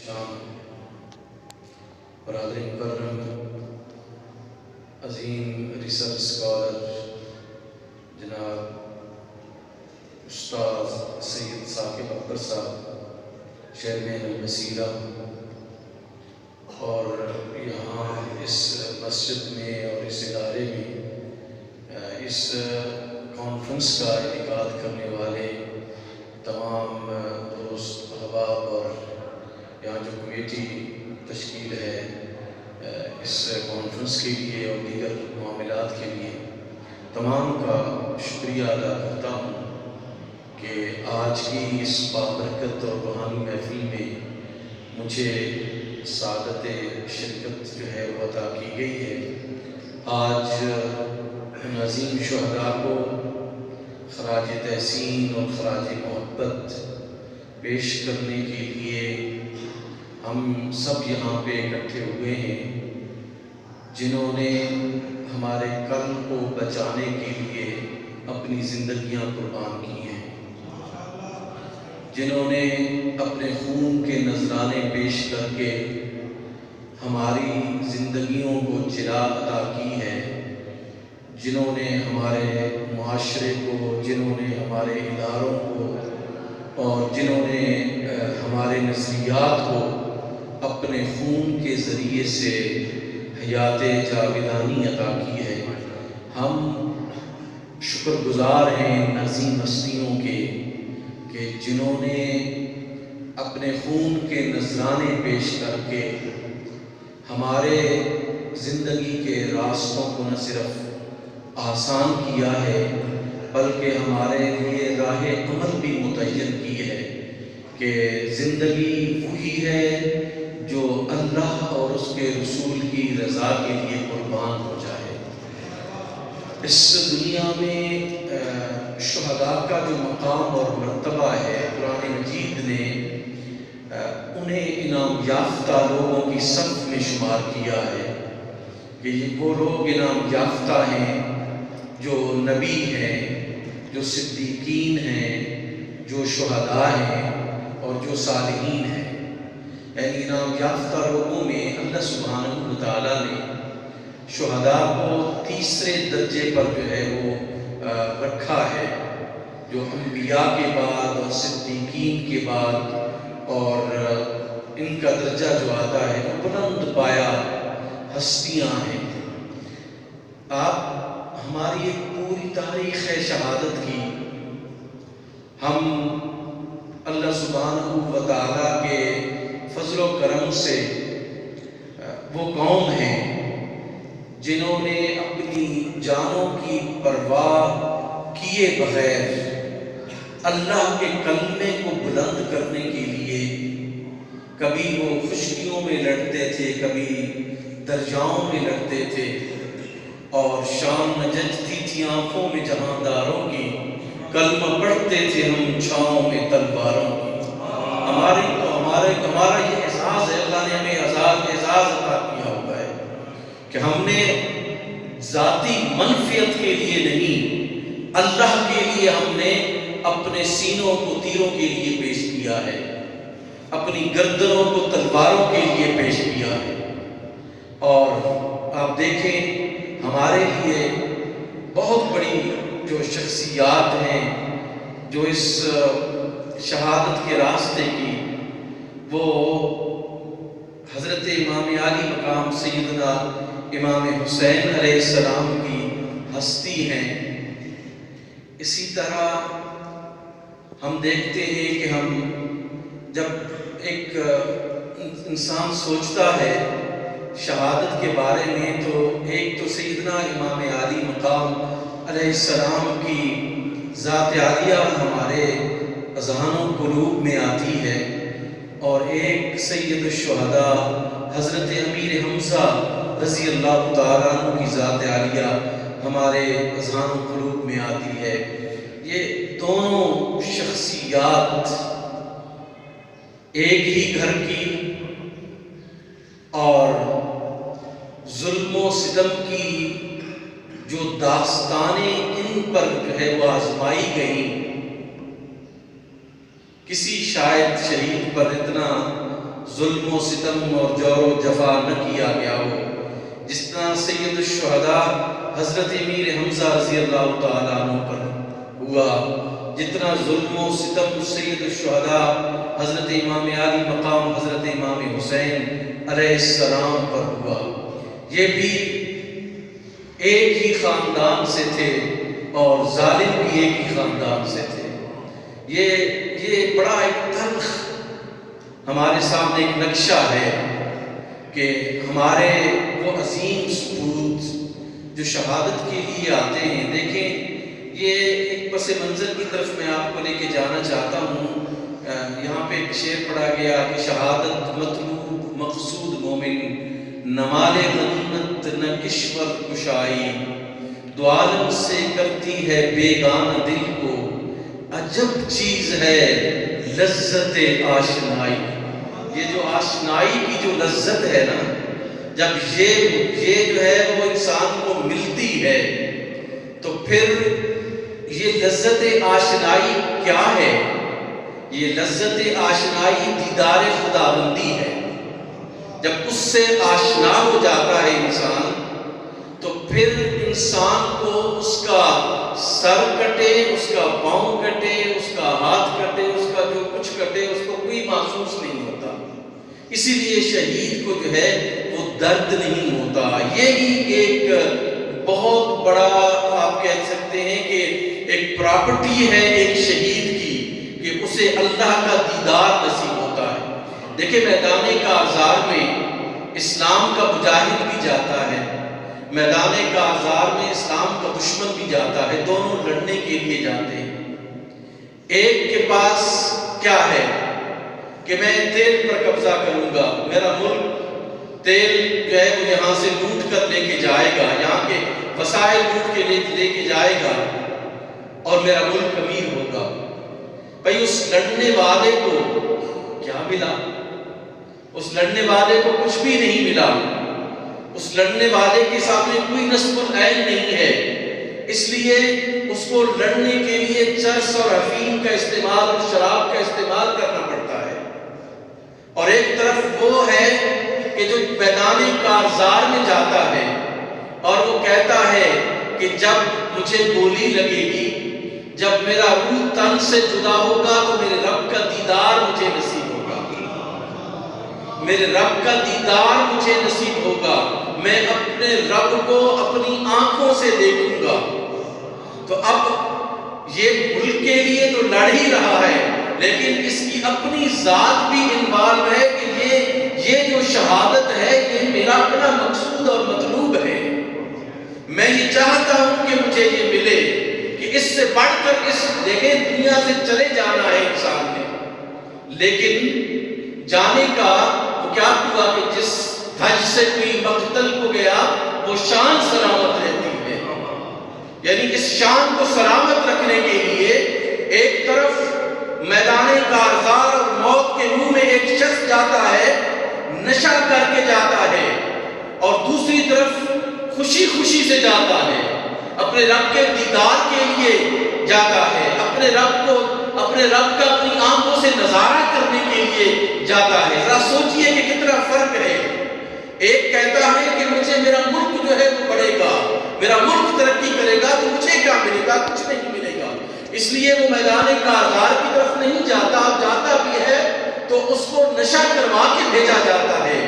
شام برادر مکرم عظیم research scholar جناب استاد سید ثاقب اکبر صاحب چیئرمین الوسیلہ، اور یہاں اس مسجد میں اور اس ادارے میں اس کانفرنس کا انعقاد کرنے والے تمام دوست احباب اور یہاں جو کمیٹی تشکیل ہے اس کانفرنس کے لیے اور دیگر معاملات کے لیے، تمام کا شکریہ ادا کرتا ہوں کہ آج کی اس بابرکت اور روحانی محفل میں مجھے سعادت شرکت جو ہے وہ عطا کی گئی ہے۔ آج ان عظیم شہداء کو خراج تحسین اور خراج محبت پیش کرنے کے لیے ہم سب یہاں پہ اکٹھے ہوئے ہیں، جنہوں نے ہمارے قلب کو بچانے کے لیے اپنی زندگیاں قربان کی ہیں، جنہوں نے اپنے خون کے نذرانے پیش کر کے ہماری زندگیوں کو جلا عطا کی ہے، جنہوں نے ہمارے معاشرے کو، جنہوں نے ہمارے اداروں کو اور جنہوں نے ہمارے نظریات کو اپنے خون کے ذریعے سے حیات جاویدانی عطا کی ہے۔ ہم شکر گزار ہیں ان عظیم ہستیوں کے کہ جنہوں نے اپنے خون کے نذرانے پیش کر کے ہمارے زندگی کے راستوں کو نہ صرف آسان کیا ہے بلکہ ہمارے لیے راہ عمل بھی متعین کی ہے کہ زندگی وہی ہے جو اللہ اور اس کے رسول کی رضا کے لیے قربان ہو جائے۔ اس دنیا میں شہداء کا جو مقام اور مرتبہ ہے، قرآن مجید نے انہیں انعام یافتہ لوگوں کی صف میں شمار کیا ہے کہ یہ وہ لوگ انعام یافتہ ہیں جو نبی ہیں، جو صدیقین ہیں، جو شہداء ہیں اور جو صالحین ہیں۔ یعنی انعام یافتہ لوگوں میں اللہ سبحانہ و تعالیٰ نے شہداء کو تیسرے درجے پر جو ہے وہ رکھا ہے، جو انبیاء کے بعد اور صدیقین کے بعد اور ان کا درجہ جو آتا ہے وہ بلند پایا ہستیاں ہیں۔ آپ ہماری ایک پوری تاریخ ہے شہادت کی، ہم اللہ سبحانہ و تعالیٰ کے فضل و کرم سے وہ قوم ہیں جنہوں نے اپنی جانوں کی پرواہ کیے بغیر اللہ کے کلمے کو بلند کرنے کے لیے کبھی وہ خشکیوں میں لڑتے تھے، کبھی درجاؤں میں لڑتے تھے، اور شام نہ ججتی تھی آنکھوں میں جہانداروں کی، کلمہ پڑھتے تھے ہم چھاؤں میں تلواروں کی۔ ہمارا یہ احساس ہے، اللہ نے ہمیں اعزاز عطا کیا ہوا ہے کہ ہم نے ذاتی منفعت کے لیے نہیں، اللہ کے لیے ہم نے اپنے سینوں کو تیروں کے لیے پیش کیا ہے، اپنی گردنوں کو تلواروں کے لیے پیش کیا ہے۔ اور آپ دیکھیں ہمارے لیے بہت بڑی جو شخصیات ہیں جو اس شہادت کے راستے کی، وہ حضرت امام عالی مقام سیدنا امام حسین علیہ السلام کی ہستی ہیں۔ اسی طرح ہم دیکھتے ہیں کہ ہم جب ایک انسان سوچتا ہے شہادت کے بارے میں تو ایک تو سیدنا امام عالی مقام علیہ السلام کی ذات عالیہ ہمارے اذہان و قلوب میں آتی ہے، اور ایک سید الشہداء حضرت امیر حمزہ رضی اللہ تعالیٰ عنہ کی ذات عالیہ ہمارے اذہان و قلوب میں آتی ہے۔ یہ دونوں شخصیات ایک ہی گھر کی اور ظلم و ستم کی جو داستانیں ان پر جو ہے وہ آزمائی گئیں، کسی شاید شہید پر اتنا ظلم و ستم اور جور و جفا نہ کیا گیا ہو، جس طرح سید الشہداء حضرت امیر حمزہ رضی اللہ تعالیٰ عنہ پر ہوا، جتنا ظلم و ستم سید الشہداء حضرت امام علی مقام حضرت امام حسین علیہ السلام پر ہوا۔ یہ بھی ایک ہی خاندان سے تھے اور ظالم بھی ایک ہی خاندان سے تھے۔ یہ بڑا ایک تلخ ہمارے سامنے ایک نقشہ ہے کہ ہمارے وہ عظیم سپوت جو شہادت کے لیے آتے ہیں۔ دیکھیں، یہ ایک پس منظر کی طرف میں آپ کو لے کے جانا چاہتا ہوں۔ یہاں پہ ایک شعر پڑھا گیا کہ شہادت مطلوب مقصود مومن، نہ مال غنیمت نہ کشور کشائی، دو عالم سے کرتی ہے بیگانہ دل کو، عجب چیز ہے لذت آشنائی۔ یہ جو آشنائی کی جو لذت ہے نا، جب یہ جو ہے وہ انسان کو ملتی ہے تو پھر یہ لذت آشنائی کیا ہے؟ یہ لذت آشنائی دیدار خداوندی ہے۔ جب اس سے آشنا ہو جاتا ہے انسان تو پھر انسان کو اس کا سر کٹے، اس کا پاؤں کٹے، اس کا ہاتھ کٹے، اس کا جو کچھ کٹے، اس کو کوئی محسوس نہیں ہوتا۔ اسی لیے شہید کو جو ہے وہ درد نہیں ہوتا۔ یہی ایک بہت بڑا آپ کہہ سکتے ہیں کہ ایک پراپرٹی ہے ایک شہید کی، کہ اسے اللہ کا دیدار نصیب ہوتا ہے۔ دیکھیں، میدان کارزار میں اسلام کا مجاہد بھی جاتا ہے، میدان کارزار میں اسلام کا دشمن بھی جاتا ہے، دونوں لڑنے کے لیے جاتے ہیں۔ ایک کے پاس کیا ہے کہ میں تیل پر قبضہ کروں گا، میرا ملک تیل جو ہے وہ یہاں سے لوٹ کر لے کے جائے گا، یہاں کے وسائل لوٹ کے لے کے جائے گا اور میرا ملک امیر ہوگا۔ بھائی، اس لڑنے والے کو کیا ملا؟ اس لڑنے والے کو کچھ بھی نہیں ملا۔ اس لڑنے والے کے سامنے کوئی نصب العین نہیں ہے، اس لیے اس کو لڑنے کے لیے چرس اور افیم کا استعمال اور شراب کا استعمال کرنا پڑتا ہے۔ اور ایک طرف وہ ہے کہ جو میدان کارزار میں جاتا ہے اور وہ کہتا ہے کہ جب مجھے گولی لگے گی، جب میرا روح تن سے جدا ہوگا تو میرے رب کا دیدار مجھے نصیب ہوگا، میرے رب کا دیدار مجھے نصیب ہوگا، میں اپنے رب کو اپنی آنکھوں سے دیکھوں گا۔ تو اب یہ ملک کے لیے تو لڑ ہی رہا ہے، لیکن اس کی اپنی ذات بھی انوالو ہے کہ یہ جو شہادت ہے یہ میرا اپنا مقصود اور مطلوب ہے۔ میں یہ چاہتا ہوں کہ مجھے یہ ملے، کہ اس سے بڑھ کر اس دیکھیں دنیا سے چلے جانا ہے انسان نے، لیکن جانے کا وہ کیا ہوا کہ جس دھج سے کوئی مقتل کو گیا وہ شان سلامت رہتی ہے۔ یعنی اس شان کو سلامت رکھنے کے لیے ایک طرف میدان کارزار اور موت کے منہ میں ایک شخص جاتا ہے، نشہ کر کے جاتا ہے، اور دوسری طرف خوشی خوشی سے جاتا ہے، اپنے رب کے دیدار کے لیے جاتا ہے، اپنے رب کا اپنی آنکھوں سے نظارہ کرنے کے لیے جاتا ہے۔ ذرا سوچئے کہ کتنا فرق ہے۔ ایک کہتا ہے کہ مجھے میرا ملک جو ہے وہ بڑھے گا، میرا ملک ترقی کرے گا، تو مجھے کیا ملے گا؟ کچھ نہیں ملے گا۔ اس لیے وہ میدان کارزار کی طرف نہیں جاتا، جاتا بھی ہے تو اس کو نشہ کروا کے بھیجا جاتا ہے۔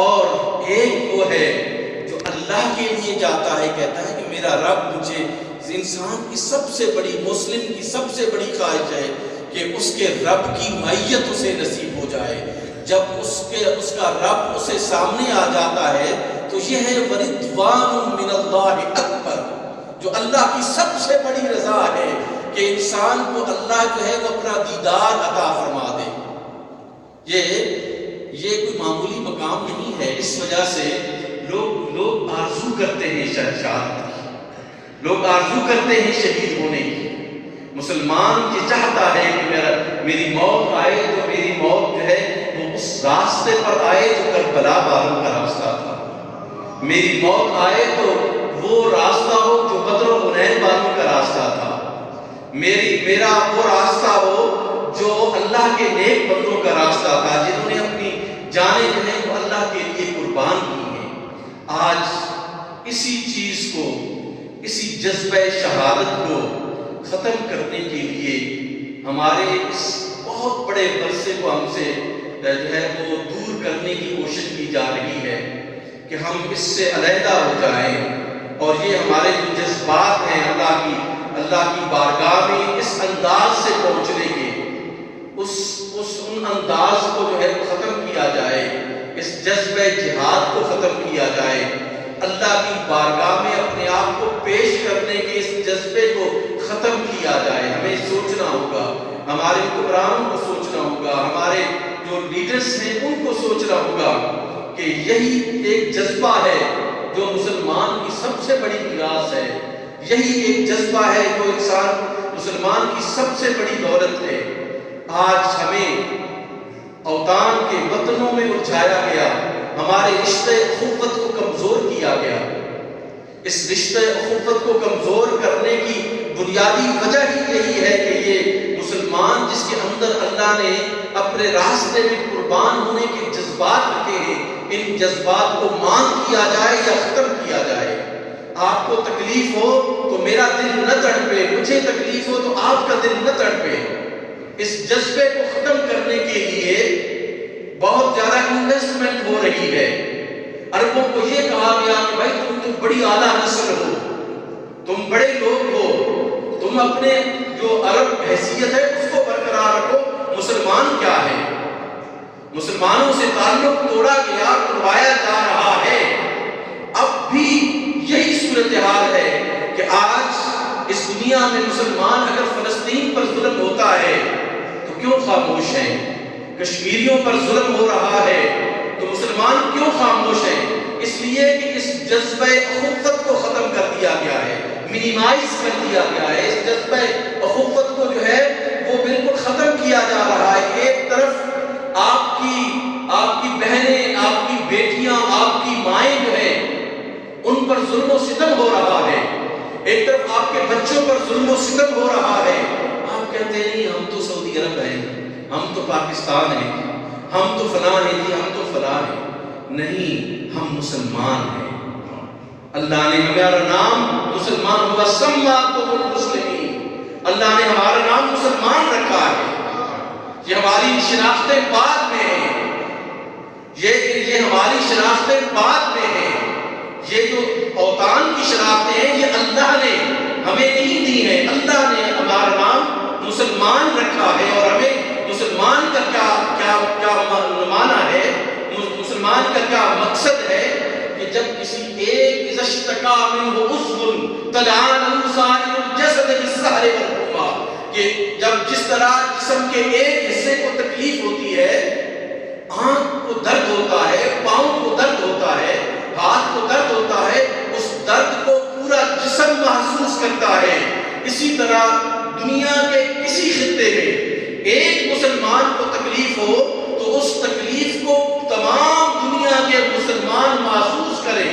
اور ایک وہ ہے جو اللہ کے لیے جاتا ہے، کہتا ہے کہ میرا رب مجھے، انسان کی سب سے بڑی، مسلم کی سب سے بڑی خواہش ہے کہ اس کے رب کی معیت اسے نصیب ہو جائے۔ جب اس کا رب اسے سامنے آ جاتا ہے تو یہ ہے وَرِضْوَانٌ مِّنَ اللَّهِ أَكْبَرُ، جو اللہ کی سب سے بڑی رضا ہے کہ انسان کو اللہ جو ہے وہ اپنا دیدار عطا فرما دے۔ یہ کوئی معمولی مقام نہیں ہے۔ اس وجہ سے لوگ آرزو کرتے ہیں شہادت کی، لوگ آرزو کرتے ہیں شہید ہونے کی۔ مسلمان یہ چاہتا ہے کہ میری موت آئے تو میری موت جو ہے وہ اس راستے پر آئے جو کربلا والوں کا راستہ تھا، میری موت آئے تو وہ راستہ ہو جو بدر و حنین والوں کا راستہ تھا، میرا وہ راستہ ہو جو اللہ کے نیک بندوں کا راستہ تھا، جنہوں نے اپنی جانیں جو ہیں وہ اللہ کے لیے قربان کی ہیں۔ آج اسی چیز کو، اسی جذبہ شہادت کو ختم کرنے کے لیے ہمارے اس بہت بڑے ورثے کو ہم سے جو ہے وہ دور کرنے کی کوشش کی جا رہی ہے کہ ہم اس سے علیحدہ ہو جائیں، اور یہ ہمارے جو جذبات ہیں اللہ کی بارگاہ میں اس انداز سے پہنچنے کے، ان انداز کو جو ہے ختم کیا جائے، اس جذبہ جہاد کو ختم کیا جائے، اللہ کی بارگاہ میں اپنے آپ کو پیش کرنے کے اس جذبے کو ختم کیا جائے۔ ہمیں سوچنا ہوگا، ہمارے حکمرانوں کو سوچنا ہوگا، ہمارے جو لیڈرز ہیں ان کو سوچنا ہوگا کہ یہی ایک جذبہ ہے جو مسلمان کی سب سے بڑی میراث ہے، یہی ایک جذبہ ہے جو مسلمان کی سب سے بڑی دولت ہے۔ آج ہمیں اوطان کے وطنوں میں الجھایا گیا، ہمارے رشتہ اخوت کو کمزور کیا گیا۔ اس رشتہ اخوت کو کمزور کرنے کی بنیادی وجہ ہی یہی ہے کہ یہ مسلمان جس کے اندر اللہ نے اپنے راستے میں قربان ہونے کے جذبات رکھے ہیں، ان جذبات کو مان کیا جائے یا ختم کیا جائے۔ آپ کو تکلیف ہو تو میرا دل نہ تڑپے، مجھے تکلیف ہو تو آپ کا دل نہ تڑپے۔ اس جذبے کو ختم کرنے کے لیے بہت زیادہ انویسٹمنٹ ہو رہی ہے۔ عربوں کو یہ کہا گیا کہ بھائی تم تو بڑی اعلیٰ نسل ہو، تم بڑے لوگ ہو، تم اپنے جو عرب حیثیت ہے اس کو برقرار رکھو۔ مسلمان کیا ہے؟ مسلمانوں سے تعلق توڑا گیا، توڑوایا جا رہا ہے۔ اب بھی یہی صورتحال ہے کہ آج اس دنیا میں مسلمان اگر فلسطین پر ظلم ہوتا ہے تو کیوں خاموش ہیں؟ کشمیریوں پر ظلم ہو رہا ہے تو مسلمان کیوں خاموش ہیں؟ اس لیے کہ اس جذبہ اخوت کو ختم کر دیا گیا ہے، منیمائز کر دیا گیا ہے۔ اس جذبہ اخوت کو جو ہے وہ بالکل ختم کیا جا رہا ہے۔ ایک طرف آپ کی بہنیں، آپ کی بیٹیاں، آپ کی مائیں جو ہیں ان پر ظلم و ستم ہو رہا ہے، ایک طرف آپ کے بچوں پر ظلم و ستم ہو رہا ہے۔ آپ کہتے ہیں نہیں ہم تو سعودی عرب ہیں، ہم تو پاکستان ہیں، ہم تو فلاں ہیں جی، ہم تو فلاں ہیں۔ نہیں، ہم مسلمان ہیں۔ اللہ نے ہمارا نام مسلمان ہوا، سماکم المسلمین، اللہ نے ہمارا نام مسلمان رکھا ہے۔ یہ ہماری شناختیں بعد میں ہیں، یہ ہماری شناختیں بعد میں ہیں۔ یہ جو اوطان کی شناختیں ہیں یہ اللہ نے ہمیں نہیں دی ہیں۔ اللہ نے ہمارا نام مسلمان رکھا ہے، اور ہمیں مسلمان کا کیا معنی ہے، مسلمان کا کیا مقصد ہے کہ جب کسی ایک اذا اشتکا منہ عضو تداعی سائر الجسد بالسہر والحمى، کہ جب جس طرح جسم کے ایک حصے کو تکلیف ہوتی ہے، آنکھ کو درد ہوتا ہے، پاؤں کو درد ہوتا ہے، ہاتھ کو درد ہوتا ہے، اس درد کو پورا جسم محسوس کرتا ہے، اسی طرح دنیا کے کسی خطے میں ایک مسلمان کو تکلیف ہو تو اس تکلیف کو تمام دنیا کے مسلمان محسوس کریں۔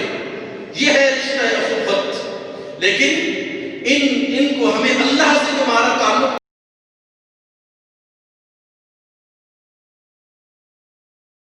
یہ ہے رشتہ اخوت۔ لیکن ان کو ہمیں اللہ سے جو ہمارا تعلق